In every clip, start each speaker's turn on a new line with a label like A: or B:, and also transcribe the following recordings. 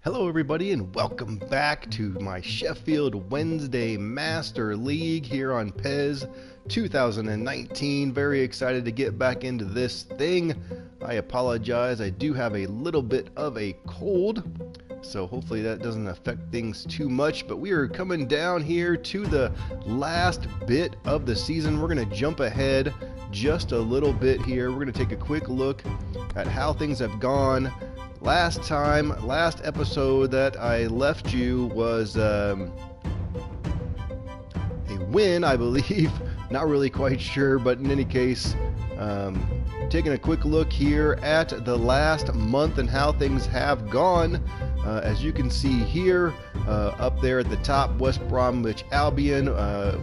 A: Hello everybody and welcome back to my Sheffield Wednesday Master League here on PES 2019. Very excited to get back into this thing. I apologize, I do have a little bit of a cold, so hopefully that doesn't affect things too much, but we are coming down here to the last bit of the season. We're going to jump ahead just a little bit here. We're going to take a quick look at how things have gone. Last episode that I left you was a win, I believe. Not really quite sure, but in any case, taking a quick look here at the last month and how things have gone. As you can see here, up there at the top, West Bromwich Albion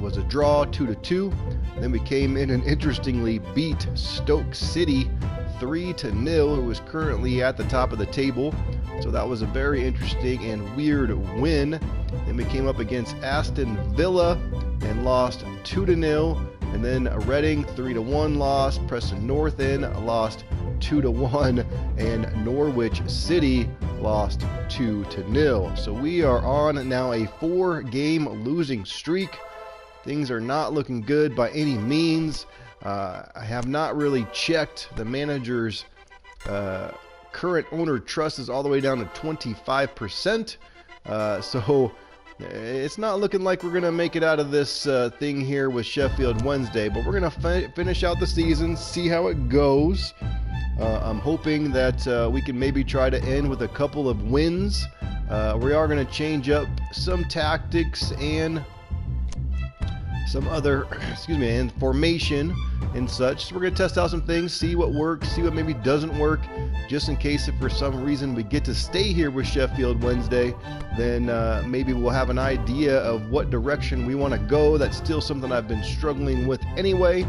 A: was a draw 2-2. Then we came in and interestingly beat Stoke City 3-0, who is currently at the top of the table. So that was a very interesting and weird win. Then we came up against Aston Villa and lost 2-0. And then Reading 3-1 loss. Preston North End lost 2-1, and Norwich City lost 2-0. So we are on now a 4-game losing streak. Things are not looking good by any means. I have not really checked the manager's current owner trust is all the way down to 25%. So it's not looking like we're going to make it out of this thing here with Sheffield Wednesday, but we're going to finish out the season, see how it goes. I'm hoping that we can maybe try to end with a couple of wins. We are going to change up some tactics and some other, and formation and such. So we're going to test out some things, see what works, see what maybe doesn't work, just in case if for some reason we get to stay here with Sheffield Wednesday, then maybe we'll have an idea of what direction we want to go. That's still something I've been struggling with anyway.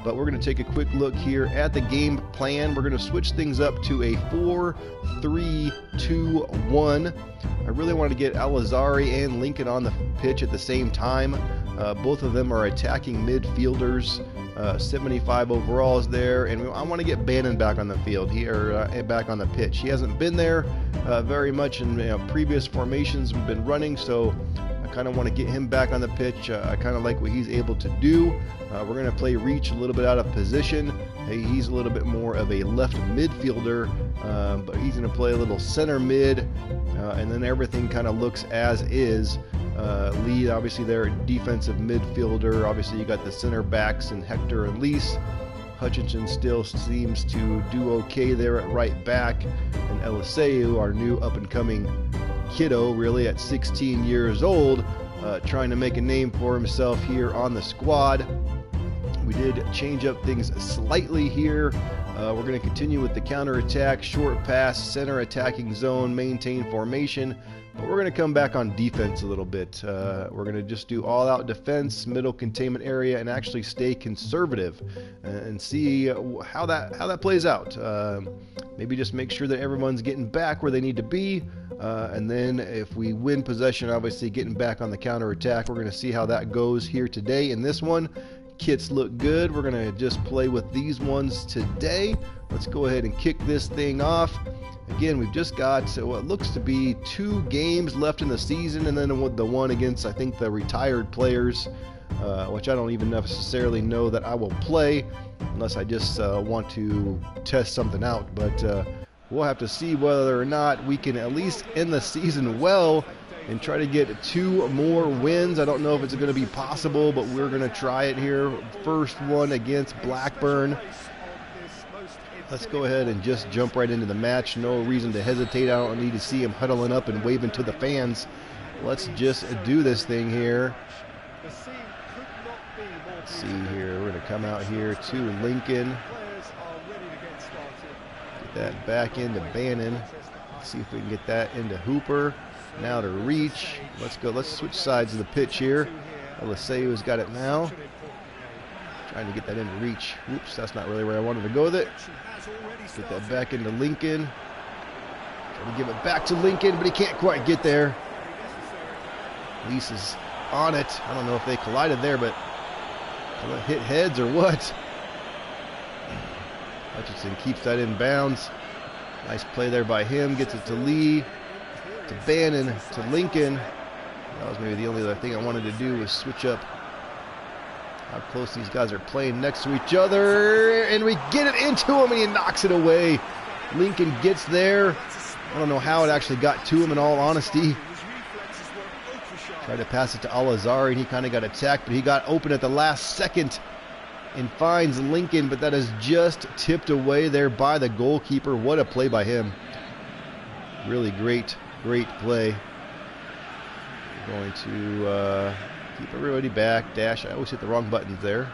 A: But we're going to take a quick look here at the game plan. We're going to switch things up to a 4-3-2-1. I really want to get Al-Azhari and Lincoln on the pitch at the same time. Both of them are attacking midfielders. 75 overalls there, and I want to get Bannon back on the field here, back on the pitch. He hasn't been there very much in previous formations we've been running, so I kind of want to get him back on the pitch. I kind of like what he's able to do. We're going to play Reach a little bit out of position. He's a little bit more of a left midfielder, but he's going to play a little center mid, and then everything kind of looks as is. Lead, obviously, their defensive midfielder. Obviously, you got the center backs and Hector and Lees. Hutchinson still seems to do okay there at right back, and Eliseu, our new up-and-coming kiddo, really at 16 years old, trying to make a name for himself here on the squad. We did change up things slightly here. We're going to continue with the counter-attack, short pass, center attacking zone, maintain formation. But we're going to come back on defense a little bit. We're going to just do all-out defense, middle containment area, and actually stay conservative and see how that plays out. Maybe just make sure that everyone's getting back where they need to be. And then if we win possession, obviously getting back on the counter-attack. We're going to see how that goes here today in this one. Kits look good. We're going to just play with these ones today. Let's go ahead and kick this thing off. Again, we've just got what looks to be 2 games left in the season, and then the one against, I think, the retired players, which I don't even necessarily know that I will play unless I just want to test something out. But we'll have to see whether or not we can at least end the season well and try to get 2 more wins. I don't know if it's going to be possible, but we're going to try it here. First one against Blackburn. Let's go ahead and just jump right into the match. No reason to hesitate. I don't need to see him huddling up and waving to the fans. Let's just do this thing here. Let's see here. We're going to come out here to Lincoln. Get that back into Bannon. Let's see if we can get that into Hooper. Now to Reach. Let's go. Let's switch sides of the pitch here. Eliseu's got it now. Trying to get that into Reach. Oops, that's not really where I wanted to go with it. Get that back into Lincoln. Trying to give it back to Lincoln, but he can't quite get there. Lees is on it. I don't know if they collided there, but hit heads or what. Hutchinson keeps that in bounds. Nice play there by him. Gets it to Lee. to Bannon, to Lincoln. That was maybe the only other thing I wanted to do was switch up how close these guys are playing next to each other. And we get it into him, and he knocks it away. Lincoln gets there. I don't know how it actually got to him, in all honesty. Tried to pass it to Al-Azhari, and he kind of got attacked, but he got open at the last second and finds Lincoln, but that is just tipped away there by the goalkeeper. What a play by him. Really great play. We're going to keep everybody back. Dash. I always hit the wrong buttons there.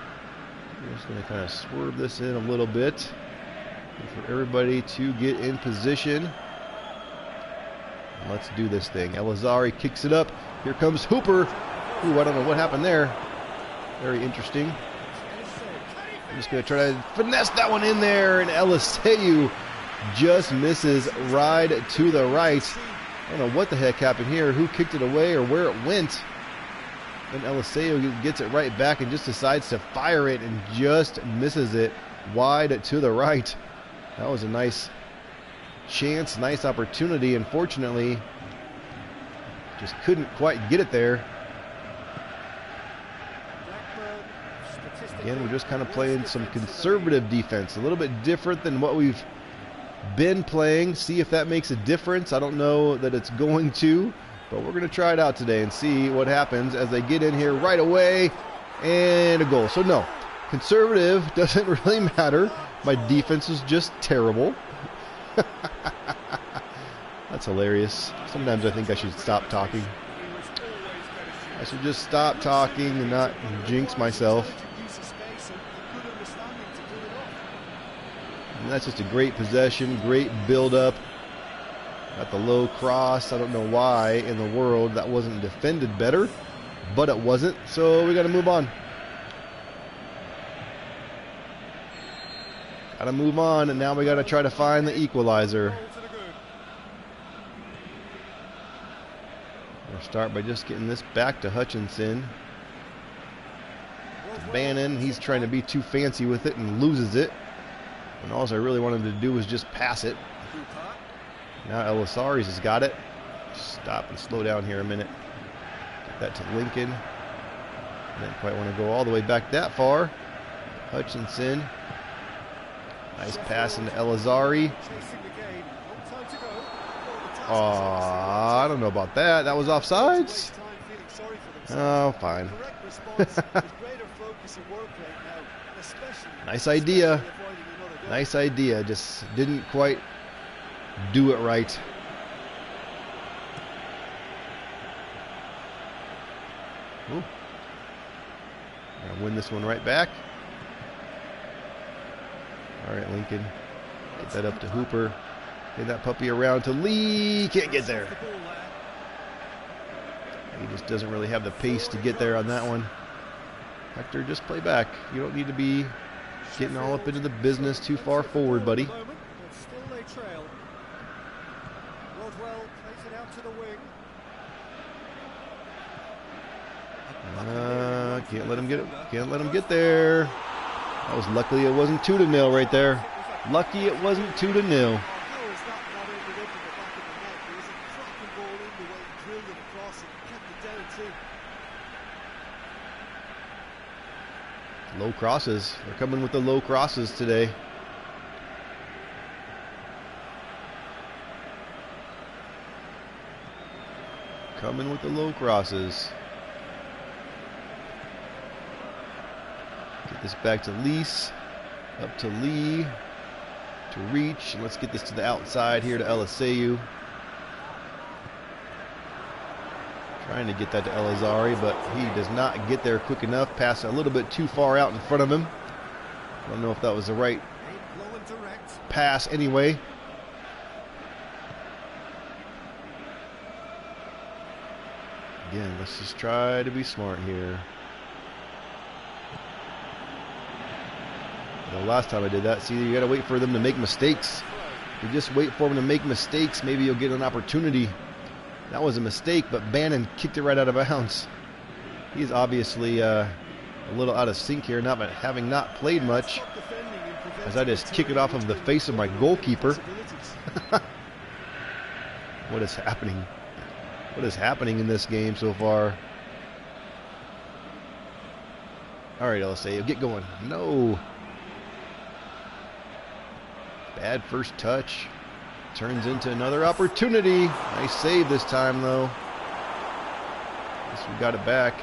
A: I'm just going to kind of swerve this in a little bit for everybody to get in position. And let's do this thing. Al-Azhari kicks it up. Here comes Hooper. Ooh, I don't know what happened there. Very interesting. I'm just going to try to finesse that one in there, and Eliseu just misses right to the right. I don't know what the heck happened here, who kicked it away or where it went. Then Eliseu gets it right back and just decides to fire it and just misses it wide to the right. That was a nice chance, nice opportunity. Unfortunately, just couldn't quite get it there. Again, we're just kind of playing some conservative defense, a little bit different than what we've been playing. See if that makes a difference. I don't know that it's going to, but we're going to try it out today and see what happens as they get in here right away. And a goal. So no, conservative doesn't really matter. My defense is just terrible. That's hilarious. Sometimes I think I should stop talking. I should just stop talking and not jinx myself. And that's just a great possession, great build-up. Got the low cross. I don't know why in the world that wasn't defended better, but it wasn't, so we got to move on. Got to move on, and now we got to try to find the equalizer. We'll start by just getting this back to Hutchinson. To Bannon, he's trying to be too fancy with it and loses it. And all I really wanted to do was just pass it. Now Elisari's has got it. Stop and slow down here a minute. Get that to Lincoln. Didn't quite want to go all the way back that far. Hutchinson. Nice pass into Al-Azhari. I don't know about that. That was offsides? Oh, fine. Nice idea. Nice idea. Just didn't quite do it right. Ooh. Gonna win this one right back. All right, Lincoln. Get that up to Hooper. Get that puppy around to Lee. Can't get there. He just doesn't really have the pace to get there on that one. Hector, just play back. You don't need to be getting all up into the business too far forward, buddy. Can't let him get it. Can't let him get there. That was luckily it wasn't 2-0 right there. Lucky it wasn't 2-0. Low crosses. They're coming with the low crosses today. Coming with the low crosses. Get this back to Lease. Up to Lee. To reach. And let's get this to the outside here to Eliseu. Trying to get that to Al-Azhari, but he does not get there quick enough. Pass a little bit too far out in front of him. I don't know if that was the right pass anyway. Again, let's just try to be smart here. The last time I did that, see, you got to wait for them to make mistakes. You just wait for them to make mistakes, maybe you'll get an opportunity. That was a mistake, but Bannon kicked it right out of bounds. He's obviously a little out of sync here, having not played much, as I just kick it off of the face of my goalkeeper. What is happening? What is happening in this game so far? All right, LSA, get going. No. Bad first touch. Turns into another opportunity. Nice save this time, though. Guess we got it back.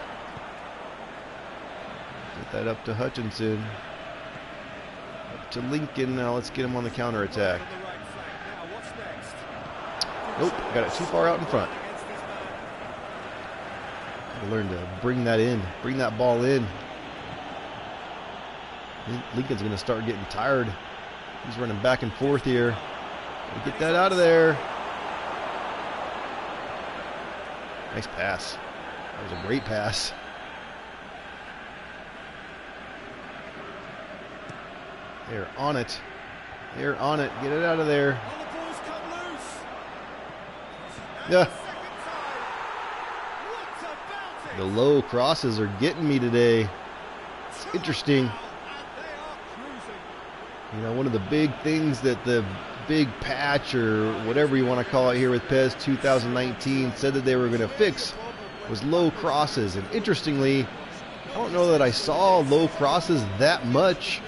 A: Get that up to Hutchinson. Up to Lincoln. Now let's get him on the counter attack. Nope, got it too far out in front. Gotta learn to bring that in, bring that ball in. Lincoln's gonna start getting tired. He's running back and forth here. Get that out of there. Nice pass. That was a great pass. They're on it. They're on it. Get it out of there. Yeah. The low crosses are getting me today. It's interesting. You know, one of the big things that the big patch, or whatever you want to call it here with PES 2019, said that they were going to fix was low crosses. And interestingly, I don't know that I saw low crosses that much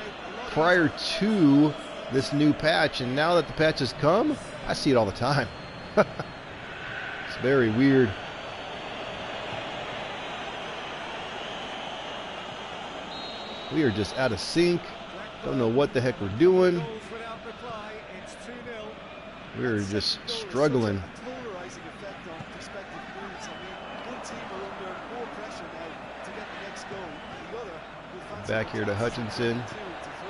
A: prior to this new patch. And now that the patch has come, I see it all the time. It's very weird. We are just out of sync. Don't know what the heck we're doing. We're just struggling. Back here to Hutchinson.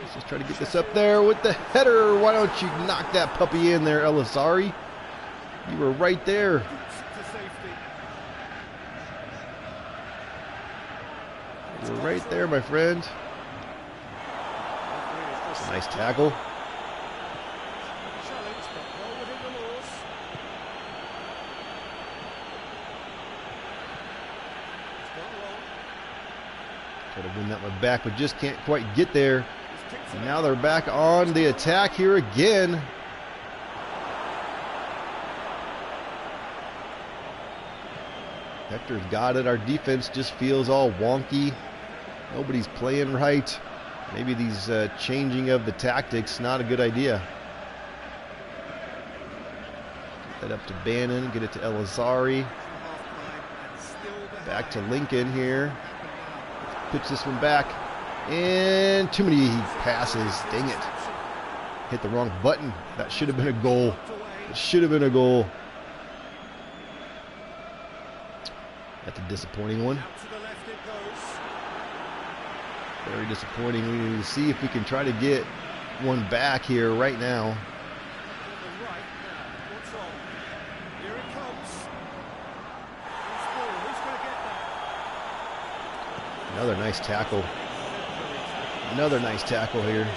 A: Let's just try to get this up there with the header. Why don't you knock that puppy in there, Elisari? You were right there. You were right there, my friend. That's a nice tackle. Try to win that one back, but just can't quite get there. And now they're back on the attack here again. Hector's got it. Our defense just feels all wonky. Nobody's playing right. Maybe these changing of the tactics, not a good idea. Get that up to Bannon. Get it to Elisari. Back to Lincoln here. Pitch this one back. And too many passes. Dang it. Hit the wrong button. That should have been a goal. It should have been a goal. That's a disappointing one. Very disappointing. We need to see if we can try to get one back here right now. Another nice tackle. Another nice tackle here.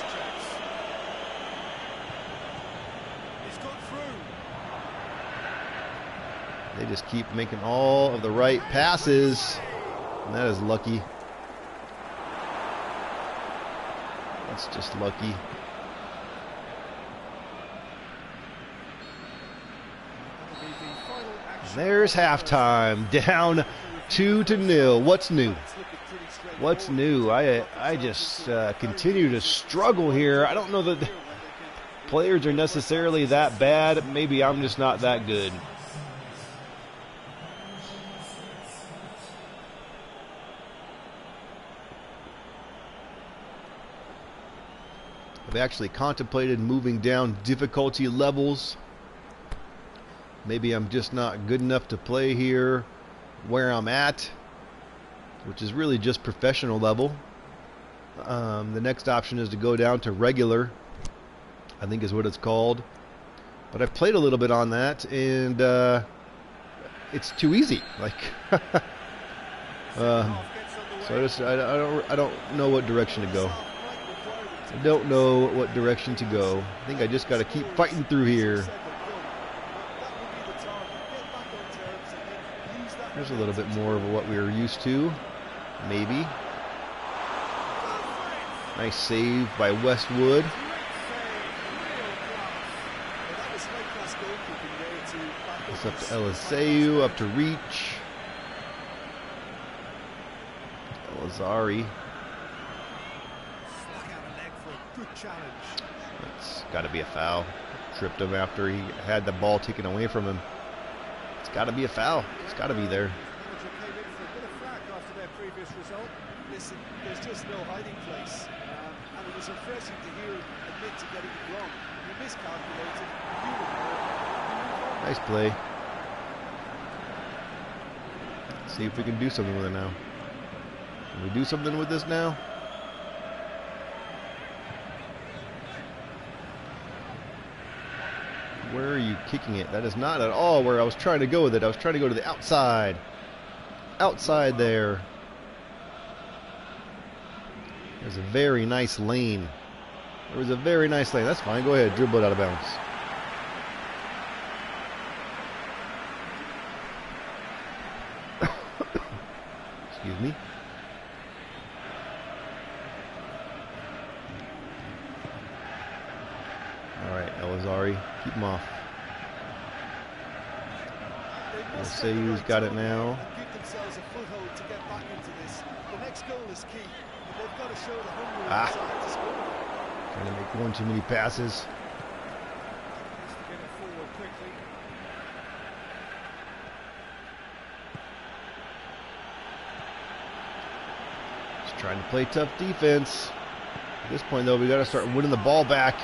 A: They just keep making all of the right passes, and that is lucky. That's just lucky. And there's halftime, down 2-0. What's new? What's new? I just continue to struggle here. I don't know that the players are necessarily that bad. Maybe I'm just not that good. I've actually contemplated moving down difficulty levels. Maybe I'm just not good enough to play here where I'm at, which is really just professional level. The next option is to go down to regular, I think is what it's called. But I've played a little bit on that, and it's too easy. Like, so I don't know what direction to go. I don't know what direction to go. I think I just got to keep fighting through here. There's a little bit more of what we were used to, maybe. Nice save by Westwood. It's up to Eliseu, up to reach. Elizari. That's got to be a foul. Tripped him after he had the ball taken away from him. It's got to be a foul. It's got to be there.
B: Listen, there's just no hiding place, and it was refreshing to hear him admit to getting it wrong. You miscalculated, you were hurt.
A: Nice play. Let's see if we can do something with it now. Can we do something with this now? Where are you kicking it? That is not at all where I was trying to go with it. I was trying to go to the outside. Outside there. There's a very nice lane. There was a very nice lane. That's fine. Go ahead. Dribble it out of bounds. Excuse me. All right, Elizari. Keep him off. Eliseu's got it now.
B: Give themselves a foothold to get back into this. The next goal is key. They've got to show the hunger inside to score.
A: Trying to make one too many passes.
B: Has to get it forward quickly.
A: Just trying to play tough defense. At this point, though, we got to start winning the ball back.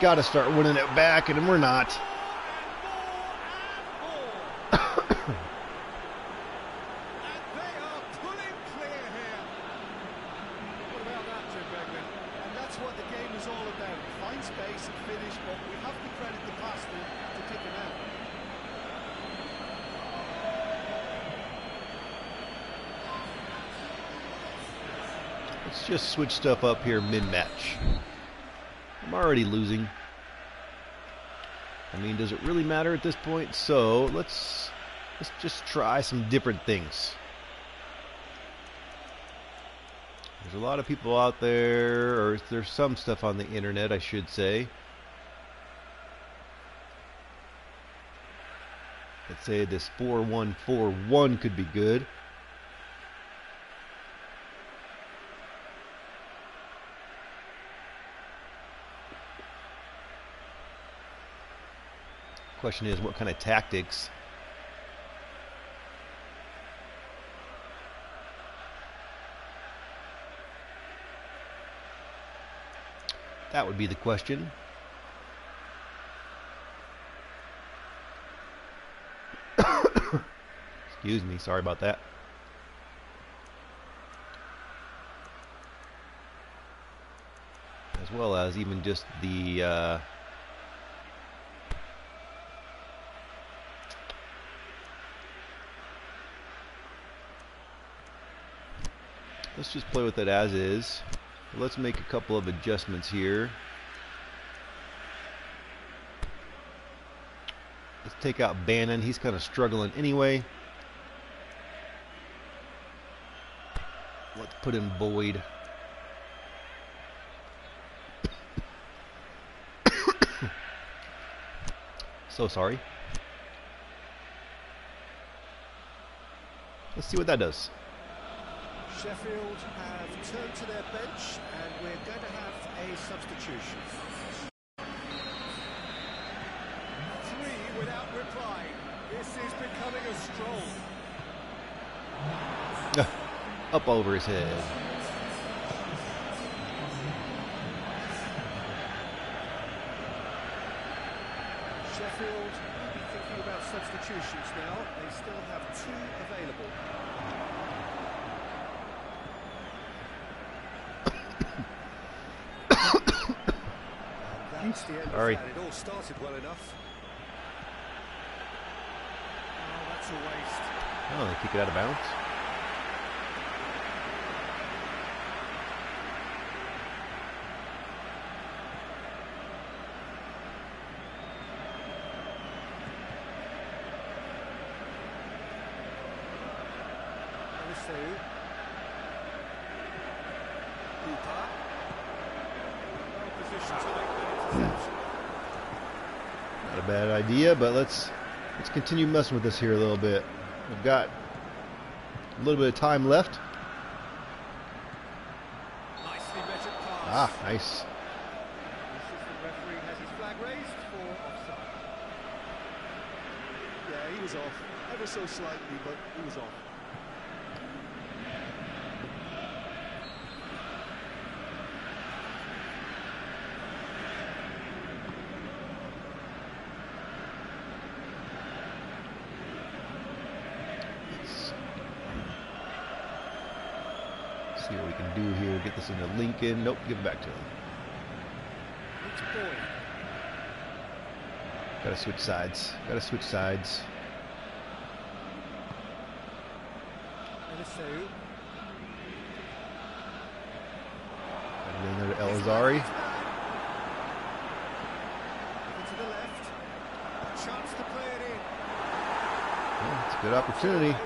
A: Got to start winning it back, and we're not. Let's just switch stuff up here mid-match. I'm already losing. I mean, does it really matter at this point? So let's just try some different things. There's a lot of people out there, or there's some stuff on the internet, I should say. Let's say this 4-1-4-1 could be good. Question is, what kind of tactics? That would be the question. Excuse me, sorry about that. As well as even just the let's just play with it as is. Let's make a couple of adjustments here. Let's take out Bannon. He's kind of struggling anyway. Let's put in Boyd. So sorry. Let's see what that does.
B: Sheffield have turned to their bench, and we're going to have a substitution. 3 without reply. This is becoming a stroll.
A: Up over his head.
B: Sheffield will be thinking about substitutions now. They still have 2 available. That's the end of that. It all started well enough. Oh, that's a waste.
A: Oh, they kick it out of bounds. Not a bad idea, but let's continue messing with this here a little bit. We've got a little bit of time left.
B: Nicely measured pass.
A: Ah, nice.
B: The assistant referee has his flag raised for offside. Yeah, he was off. Ever so slightly, but he was off.
A: See what we can do here. Get this into Lincoln. Nope, give it back to him.
B: It's Boyd.
A: Gotta switch sides. Gotta switch sides.
B: Eliseu.
A: And then there to Elazari.
B: To the left. A chance to play it in.
A: Yeah, it's a good opportunity.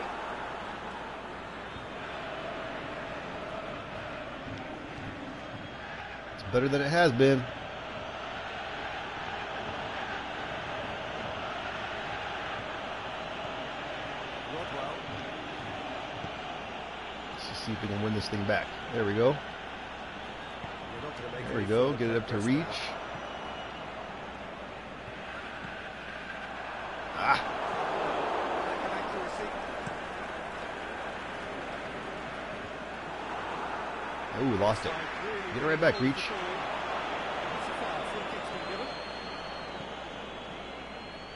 A: It's better than it has been.
B: Rodwell.
A: Let's just see if we can win this thing back. There we go.
B: You're not gonna make
A: There we
B: any
A: go.
B: further
A: Get it up to
B: progress
A: reach.
B: now.
A: Ah,
B: Lack of accuracy.
A: oh, we lost it. Get it right back, Reach.
B: That's a foul. Free kick's been given.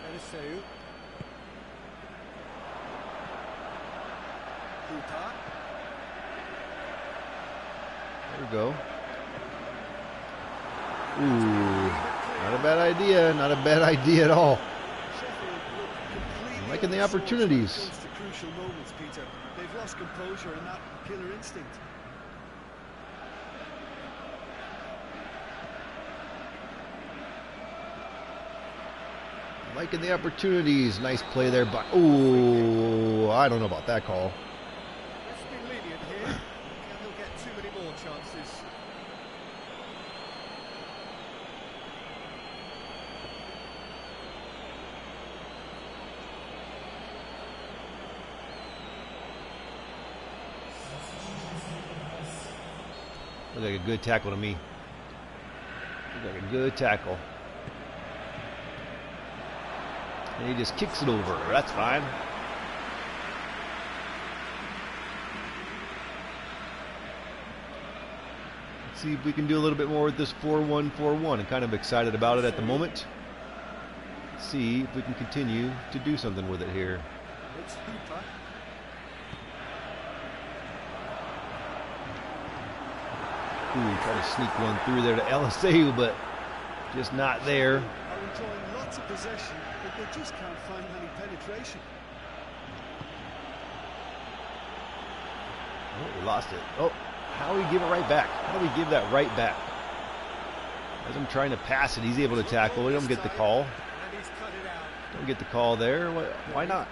B: Eliseu. Hooper.
A: There we go. Ooh, not a bad idea. Not a bad idea at all.
B: Sheffield look completely
A: I'm liking the
B: unresourced when it
A: opportunities.
B: comes to crucial moments, Peter. They've lost composure and that killer instinct.
A: Liking the opportunities. Nice play there, but ooh, I don't know about that call.
B: Let's be lenient here. Can he'll get too many more chances.
A: Looked like a good tackle to me. Looked like a good tackle. And he just kicks it over. That's fine. Let's see if we can do a little bit more with this 4-1-4-1. I'm kind of excited about it at the moment. Let's see if we can continue to do something with it here.
B: It's Hooper.
A: Ooh, try to sneak one through there to Eliseu, but just not there.
B: Are enjoying lots of possession, but they just can't find any penetration.
A: Oh, we lost it. Oh, how do we give it right back? How do we give that right back? As I'm trying to pass it, he's able to tackle. We don't get the call.
B: And he's cut it out.
A: Don't get the call there. Why not?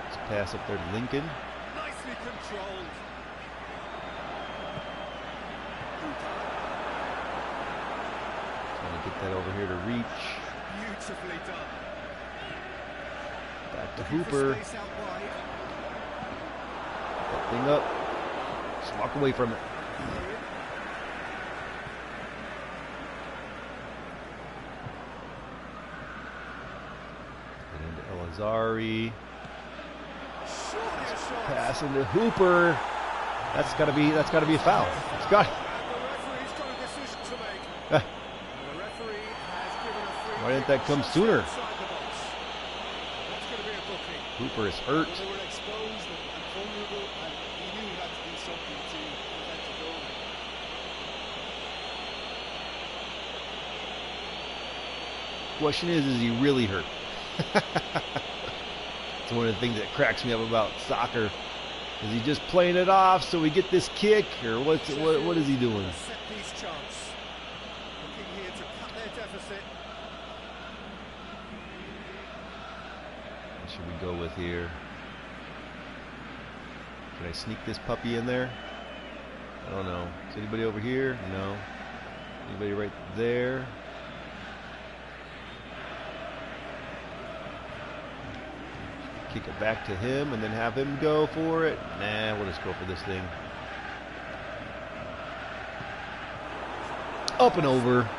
A: Let's pass up there to Lincoln.
B: Nicely controlled.
A: Trying to get that over here to reach.
B: Beautifully done.
A: Back to
B: Looking for
A: Hooper.
B: space out wide.
A: That thing up. Just walk away from it. Get into Elazari.
B: Surely a shot.
A: Pass into Hooper. That's gotta be a foul. It's got.
B: And the referee's got a decision to make.
A: Ah,
B: The referee has given a free
A: Why didn't
B: kick
A: that come
B: just
A: sooner?
B: outside the box. That's going to be a booking.
A: Hooper is hurt.
B: They were exposed and vulnerable, and he knew he had to do something to prevent a goal.
A: Question is he really hurt? It's one of the things that cracks me up about soccer. Is he just playing it off so we get this kick, or what is he doing?
B: A set piece chance. Looking here to cut their deficit.
A: What should we go with here? Can I sneak this puppy in there? I don't know. Is anybody over here? No. Anybody right there? Kick it back to him and then have him go for it. Nah, we'll just go for this thing. Up and over.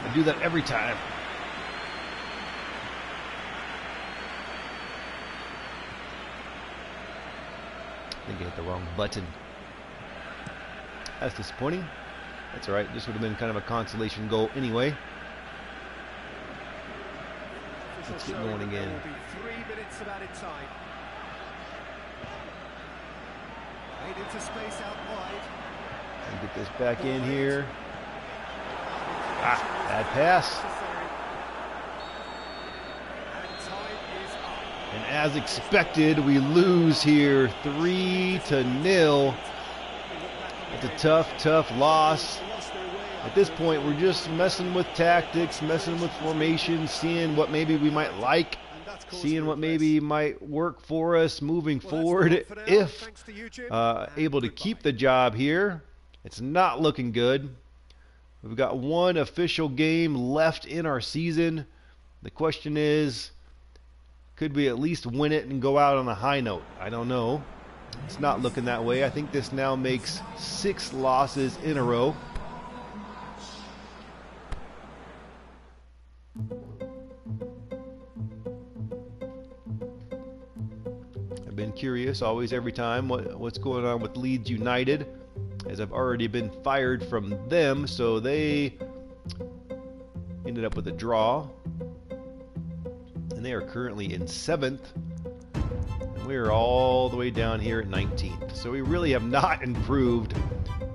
A: I do that every time. I think I hit the wrong button. That's disappointing. That's alright. This would have been kind of a consolation goal anyway. Let's get going again.
B: 3 minutes of added time. Made into space out wide.
A: And get this back in here. Ah, bad pass. And as expected, we lose here 3-0. It's a tough loss. At this point, we're just messing with tactics, messing with formation, seeing what maybe we might like, seeing what maybe might work for us moving forward. If able to keep the job here, it's not looking good. We've got one official game left in our season. The question is, could we at least win it and go out on a high note? I don't know. It's not looking that way. I think this now makes 6 losses in a row. I've been curious always every time what's going on with Leeds United, as I've already been fired from them, so they ended up with a draw. And they are currently in 7th. And we are all the way down here at 19th. So we really have not improved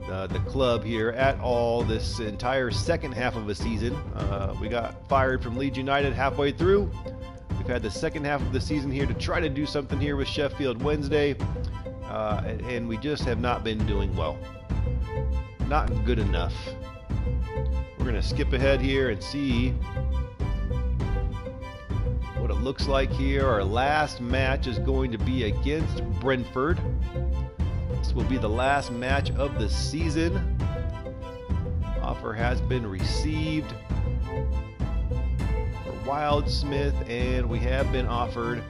A: the club here at all this entire second half of a season. We got fired from Leeds United halfway through. We've had the second half of the season here to try to do something here with Sheffield Wednesday. And we just have not been doing well. Not good enough. We're going to skip ahead here and see what it looks like here. Our last match is going to be against Brentford. This will be the last match of the season. Offer has been received for Wildsmith, and we have been offered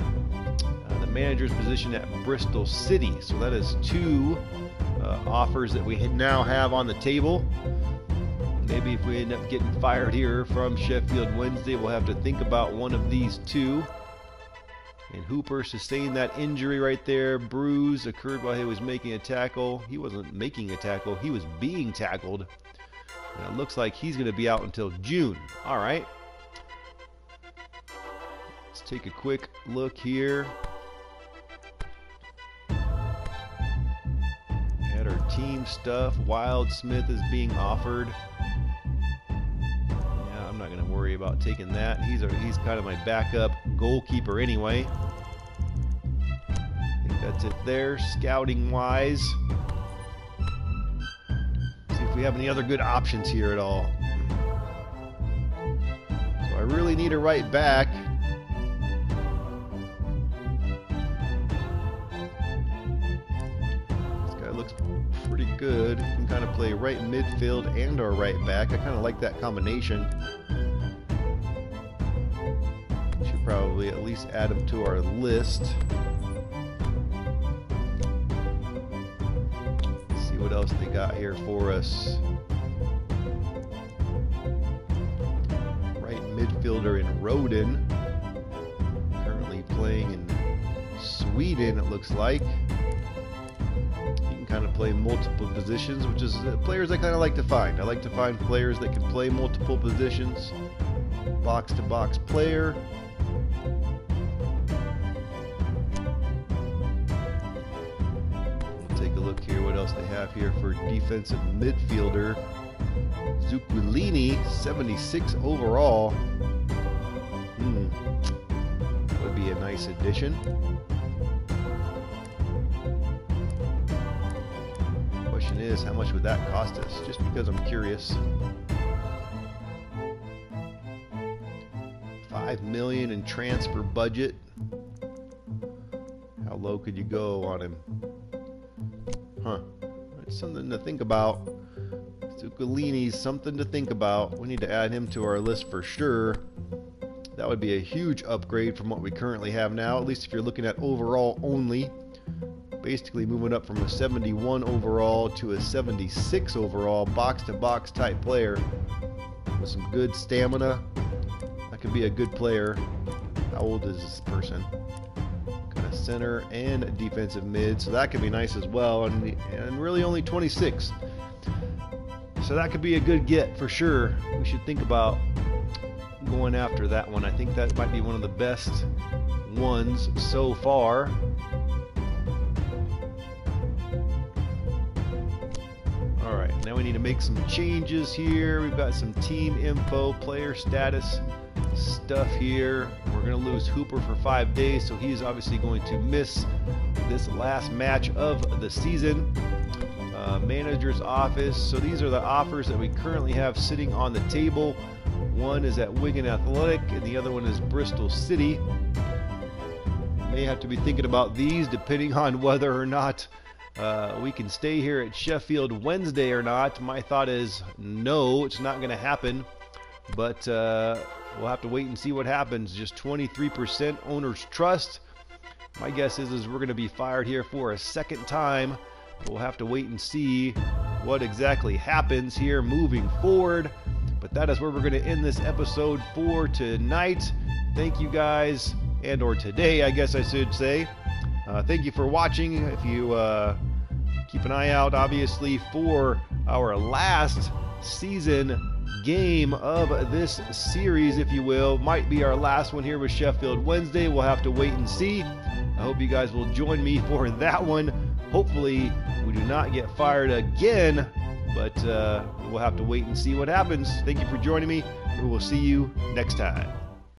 A: the manager's position at Bristol City. So that is 2 offers that we now have on the table. Maybe if we end up getting fired here from Sheffield Wednesday, we'll have to think about one of these 2. And Hooper sustained that injury right there. Bruise occurred while he was making a tackle. He wasn't making a tackle, he was being tackled. And it looks like he's going to be out until June. All right. Let's take a quick look here at our team stuff. Wildsmith is being offered. I'm not going to worry about taking that. He's kind of my backup goalkeeper anyway. I think that's it there, scouting wise. See if we have any other good options here at all. So I really need a right back. This guy looks pretty good. He can kind of play right midfield and our right back. I kind of like that combination. Should probably at least add him to our list. Let's see what else they got here for us. Right midfielder in Roden. Currently playing in Sweden, it looks like. You can kind of play multiple positions, which is players I kind of like to find. I like to find players that can play multiple positions. Box-to-box player. Take a look here what else they have here for defensive midfielder. Zuccolini, 76 overall. Would be a nice addition. Question is, how much would that cost us? Just because I'm curious. $5 million in transfer budget. How low could you go on him? Huh. something to think about. Zuccolini's something to think about. We need to add him to our list for sure. That would be a huge upgrade from what we currently have now, at least if you're looking at overall only. Basically moving up from a 71 overall to a 76 overall, box-to-box type player with some good stamina. That could be a good player. How old is this person? Kind of center and defensive mid, so that could be nice as well, and really only 26. So that could be a good get for sure. We should think about going after that one. I think that might be one of the best ones so far. Alright, now we need to make some changes here. We've got some team info, player status stuff here. We're going to lose Hooper for 5 days, so he's obviously going to miss this last match of the season. Manager's office. So these are the offers that we currently have sitting on the table. One is at Wigan Athletic and the other one is Bristol City. May have to be thinking about these depending on whether or not we can stay here at Sheffield Wednesday or not. My thought is no, it's not going to happen, but we'll have to wait and see what happens. Just 23% owner's trust. My guess is we're going to be fired here for a second time. We'll have to wait and see what exactly happens here moving forward. But that is where we're going to end this episode for tonight. Thank you guys, or today, I guess I should say. Thank you for watching. If you keep an eye out, obviously, for our last season game of this series, if you will. Might be our last one here with Sheffield Wednesday. We'll have to wait and see. I hope you guys will join me for that one. Hopefully we do not get fired again, but we'll have to wait and see what happens. Thank you for joining me. We will see you next time.